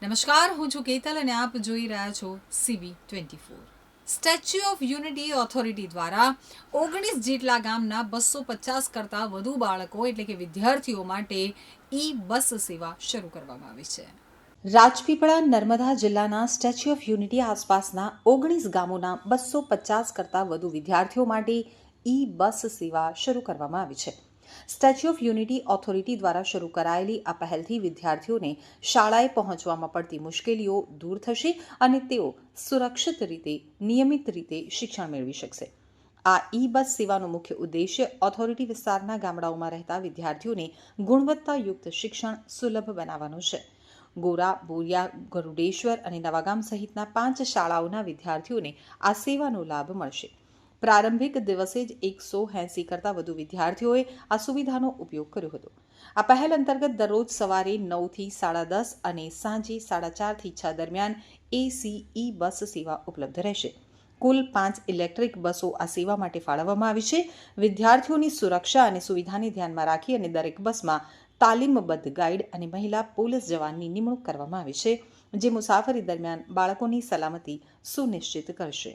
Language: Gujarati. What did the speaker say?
નમસ્કાર, હું છું કેતલ અને આપ જોઈ રહ્યા છો CB24. Statue of unity authority દ્વારા 19 જેટલા ગામના 250 કરતાં વધુ બાળકો એટલે કે વિદ્યાર્થીઓ માટે બસ સેવા શરૂ કરવામાં આવી છે. રાજપીપળા નર્મદા જિલ્લાના સ્ટેચ્યુ ઓફ યુનિટી આસપાસના 19 ગામોના 250 કરતાં વધુ વિદ્યાર્થીઓ માટે બસ સેવા શરૂ કરવામાં આવી છે. સ્ટેચ્યુ ઓફ યુનિટી ઓથોરિટી દ્વારા શરૂ કરાયેલી આ પહેલથી વિદ્યાર્થીઓને શાળાએ પહોંચવામાં પડતી મુશ્કેલીઓ દૂર થશે અને તેઓ સુરક્ષિત રીતે નિયમિત રીતે શિક્ષણ મેળવી શકશે. આ બસ સેવાનો મુખ્ય ઉદ્દેશ્ય ઓથોરિટી વિસ્તારના ગામડાઓમાં રહેતા વિદ્યાર્થીઓને ગુણવત્તાયુક્ત શિક્ષણ સુલભ બનાવવાનો છે. ગોરા, બોરિયા, ગરુડેશ્વર અને નવાગામ સહિતના 5 શાળાઓના વિદ્યાર્થીઓને આ સેવાનો લાભ મળશે. પ્રારંભિક દિવસે જ 180 કરતાં વધુ વિદ્યાર્થીઓએ આ સુવિધાનો ઉપયોગ કર્યો હતો. આ પહેલ અંતર્ગત દરરોજ સવારે 9 થી 10:30 અને સાંજે 4:30 થી 6 દરમિયાન AC બસ સેવા ઉપલબ્ધ રહેશે. કુલ 5 ઇલેક્ટ્રિક બસો આ સેવા માટે ફાળવવામાં આવી છે. વિદ્યાર્થીઓની સુરક્ષા અને સુવિધાને ધ્યાનમાં રાખી અને દરેક બસમાં તાલીમબદ્ધ ગાઈડ અને મહિલા પોલીસ જવાનની નિમણૂક કરવામાં આવી છે, જે મુસાફરી દરમિયાન બાળકોની સલામતી સુનિશ્ચિત કરશે.